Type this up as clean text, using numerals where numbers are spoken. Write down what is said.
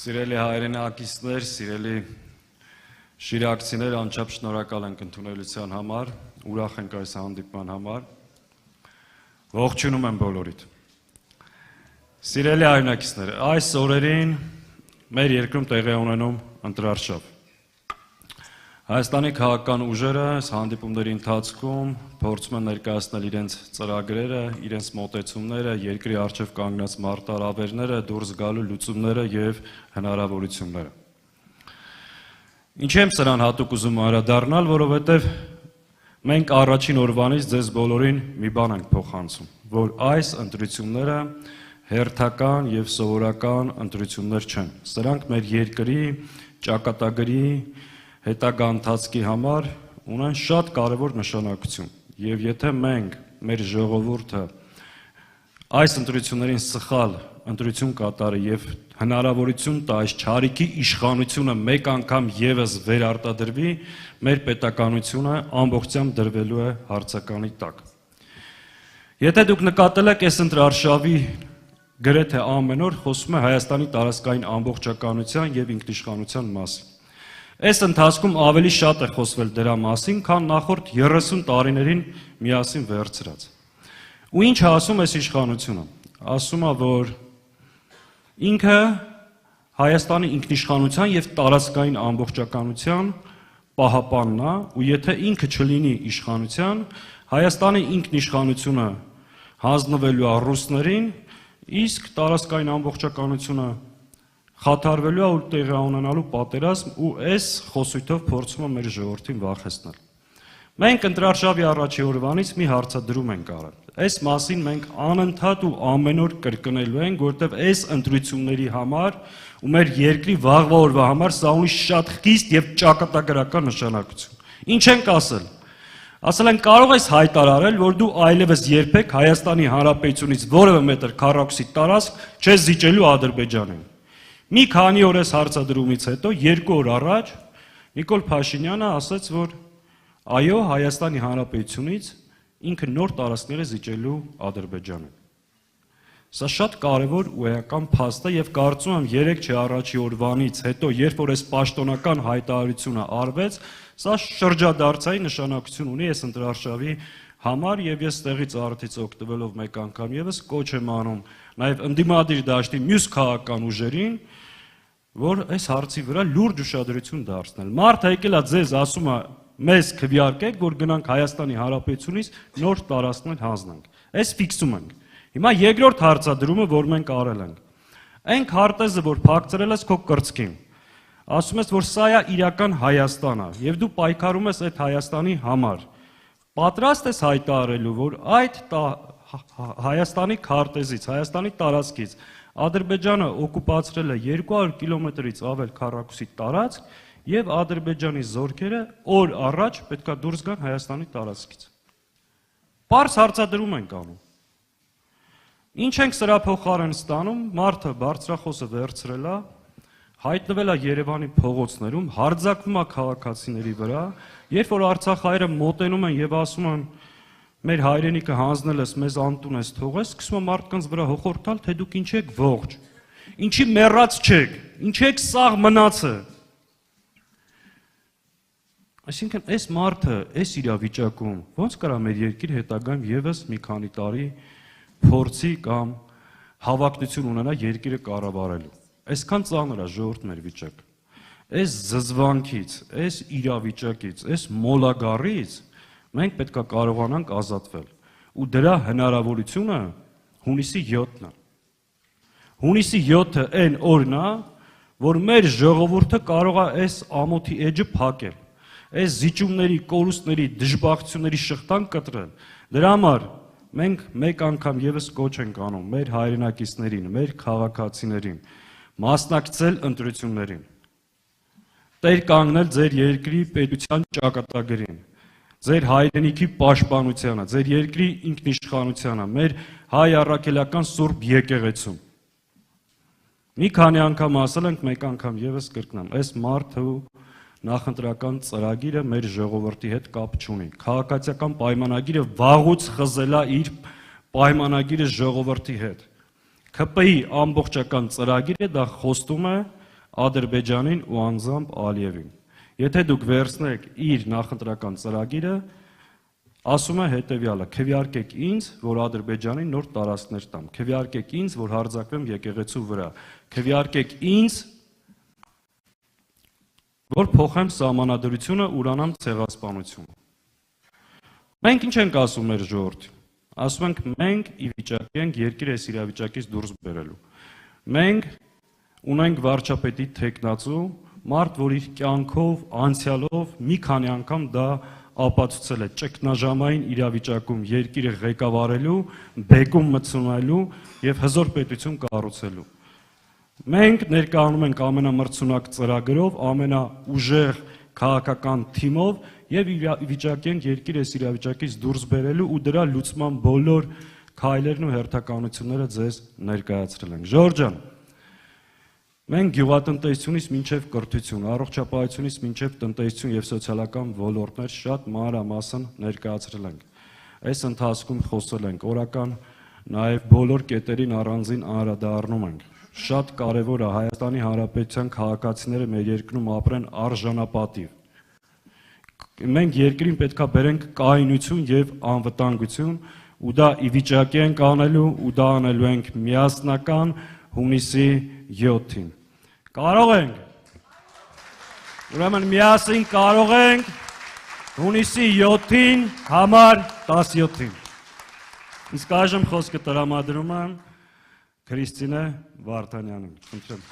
Սիրելի հայրենակիցներ, սիրելի շիրակցիներ, անչափ շնորհակալ ենք ընդունելության համար, ուրախ ենք այս հանդիպման համար, ողջունում եմ բոլորիդ։ Սիրելի հայրենակիցներ, այս օրերին մեր երկրում տեղի է ունենում ընտրարշավ։ Հայաստանի քաղաքական ուժերը այս հանդիպումների ընթացքում փորձում են ներկայացնել իրենց ծրագրերը, իրենց մոտեցումները, երկրի առջև կանգնած մարտահրավերները, դուրս գալու լուծումները եւ հնարավորությունները։ Ինչի՞ եմ սրան հատուկ ուզում անդրադառնալ, որովհետեւ մենք առաջին օրվանից ձեզ բոլորին մի բան ենք փոխանցում, որ այս ընտրությունները հերթական եւ սովորական ընտրություններ չեն։ Սրանք մեր երկրի ճակատագրի հետագա ընթացքի համար ունեն շատ կարևոր նշանակություն եւ եթե մենք մեր ժողովուրդը այս ընտրություններին սխալ ընտրություն կատարի եւ հնարավորություն տա այս չարիքի իշխանությունը մեկ անգամ եւս վերարտադրվի, մեր պետականությունը ամբողջությամբ դրվելու է հարցականի տակ։ Եթե դուք նկատել եք այս ընտրարշավի գրեթե ամեն օր խոսում է Հայաստանի տարածքային ամբողջականության եւ ինքնիշխանության մասին։ Այս ընթացքում ավելի շատ է խոսվել դրա մասին, քան նախորդ 30 տարիներին միասին վերցրած։ Ու ինչ է ասում այս իշխանությունը։ Ասում է, որ ինքը Հայաստանի ինքնիշխանության եւ տարածքային ամբողջականության պահապանն է, ու եթե ինքը չլինի իշխանության, Հայաստանի ինքնիշխանությունը հանձնվելու է ռուսներին, իսկ տարածքային ամբողջականությունը խաթարվելու է ու տեղի ունենալու պատերազմ ու այս խոսույթով փորձում է մեր ժողովրդին վախեցնել։ Մենք ընտրարշավի առաջի օրվանից մի հարցադրում ենք արել։ Այս մասին մենք անընդհատ ու ամեն օր կրկնելու ենք, որտեղ այս ընտրությունների համար ու մեր երկրի վաղվա օրվա համար սա ունի շատ խիստ եւ ճակատագրական նշանակություն։ Ինչ ենք ասել։ Ասել են կարող ես հայտարարել, որ դու այլևս երբեք Հայաստանի Հանրապետությունից որևէ մետր քառակուսի տարածք չես զիջելու Ադրբեջանին։ Մի քանի օր այս հարցադրումից հետո, 2 օր առաջ Նիկոլ Փաշինյանը ասաց, որ այո, Հայաստանի Հանրապետությունից ինքը նոր տարածքներ է զիջելու Ադրբեջանին։ Սա շատ կարևոր ու էական փաստ է եւ կարծում եմ 3 չէ առաջի օրվանից հետո, երբ որ այս պաշտոնական հայտարարությունը արվեց, սա շրջադարձային նշանակություն ունի այս ընտրարշավի համար եւ ես տեղից արդից օգտվելով մեկ անգամ եւս կոչ եմ անում նաեւ ընդդիմադիր դաշտի մյուս քաղաքական ուժերին, որ այս հարցի վրա լուրջ ուշադրություն դարձնել։ Մարդը եկել է ձեզ ասում է մեզ քվեարկեք, որ գնանք Հայաստանի Հանրապետությունից նոր տարածքներ հանձնենք։ Այս ֆիքսում ենք։ Հիմա երկրորդ հարցադրումը, որ մենք արել ենք։ Այն քարտեզը, որ փակցրել ես քո կրծքին, ասում ես, որ սա է իրական Հայաստանը, եւ դու պայքարում ես այդ Հայաստանի համար։ Պատրաստ ես հայտարարելու, որ այդ Հայաստանի քարտեզից, Հայաստանի տարածքից Ադրբեջանը օկուպացրել է 200 կիլոմետրից ավել քառակուսի տարածք եւ Ադրբեջանի զորքերը օր առաջ պետքա դուրս գան Հայաստանի տարածքից։ Պարզ հարցադրում ենք անում։ Ինչ ենք սրա փոխարեն ստանում, մարդը բարձրախոսը վերցրել է, հայտնվել է Երևանի փողոցներում, հարձակվում է քաղաքացիների վրա, երբ որ արցախայինները մոտենում են եւ ասում են մեր հայրենիքը հանձնել ես, մեզ անտուն ես թողես, սկսում է մարդկանց վրա հոխորտալ, թե դուք ինչ եք ողջ, ինչի մեռած չեք, ինչ եք սաղ մնացը։ Այսինքն այս մարդը, այս իրավիճակում ոնց կարա մեր երկիր հետագայում եւս մի քանի տարի փորձի կամ հավակնություն ունենա երկիրը կառավարելու։ Այսքան ծանր է ժողովուրդ մեր վիճակը։ Այս զզվանքից, այս իրավիճակից, այս մոլագարից մենք պետք է կարողանանք ազատվել։ Ու դրա հնարավորությունը հունիսի 7-ն է։ Հունիսի 7-ը այն օրն է, որ մեր ժողովուրդը կարող է այս ամոթի էջը փակել, այս զիջումների, կորուստների, դժբախտությունների շղթան կտրել։ Դրա համար մենք մեկ անգամ եւս կոչ ենք անում մեր հայրենակիցներին, մեր քաղաքացիներին մասնակցել ընտրություններին։ Տեր կանգնել ձեր երկրի պետության ճակատագրին, ձեր հայրենիքի պաշտպանությանը, ձեր երկրի ինքնիշխանությանը, մեր հայ առաքելական Սուրբ եկեղեցում։ Մի քանի անգամ ասել ենք, մեկ անգամ եւս կրկնեմ, այս մարդու նախընտրական ծրագիրը մեր ժողովրդի հետ կապ չունի։ Քաղաքացիական պայմանագիրը վաղուց խզել է իր պայմանագիրը ժողովրդի հետ։ ՔՊ-ի ամբողջական ծրագիրը դա խոստում է Ադրբեջանին ու անձամբ Ալիևին։ Եթե դուք վերցնեք իր նախընտրական ծրագիրը, ասում է հետևյալը. քվեարկեք ինձ, որ Ադրբեջանին նոր տարածքներ տամ, քվեարկեք ինձ, որ հարձակվեմ եկեղեցու վրա, քվեարկեք ինձ, որ փոխեմ սահմանադրությունը, ուրանամ ցեղասպանությունը։ Մենք ինչ ենք ասում մեր ժողովրդին։ Ասում ենք մենք ի վիճակի ենք երկիրը այս իրավիճակից դուրս բերելու։ Մենք ունենք վարչապետի թեկնածու, մարդ, որ իր կյանքով, անցյալով մի քանի անգամ դա ապացուցել է ճգնաժամային իրավիճակում երկիրը ղեկավարելու, բեկում մտցնելու եւ հզոր պետություն կառուցելու։ Մենք ներկայանում ենք ամենամրցունակ ծրագրով, ամենաուժեղ քաղաքական թիմով եւ վիճակի ենք երկիրը այս իրավիճակից դուրս բերելու ու դրա լուծման բոլոր քայլերն ու հերթականությունները ձեզ ներկայացրել ենք։ Ժորժ ջան, մենք գյուղատնտեսությունից մինչև կրթություն, առողջապահությունից մինչև տնտեսություն եւ սոցիալական ոլորտներ շատ մանրամասն ներկայացրել ենք։ Այս ընթացքում խոսել ենք օրական նաեւ բոլոր կետերին առանձին անդրադառնում ենք։ Շատ կարևոր է Հայաստանի Հանրապետության քաղաքացիները մեր երկրում ապրեն արժանապատիվ։ Մենք երկրին պետքա բերենք կայունություն եւ անվտանգություն, ու դա ի վիճակի ենք անելու, ու դա անելու ենք միասնական հունիսի 7-ին։ Կարող ենք։ Ուրեմն միասին կարող ենք հունիսի 7-ին համար 17-ին։ Իսկ այժմ խոսքը տրամադրում եմ Քրիստինե Վարդանյանին։ Խնդրեմ։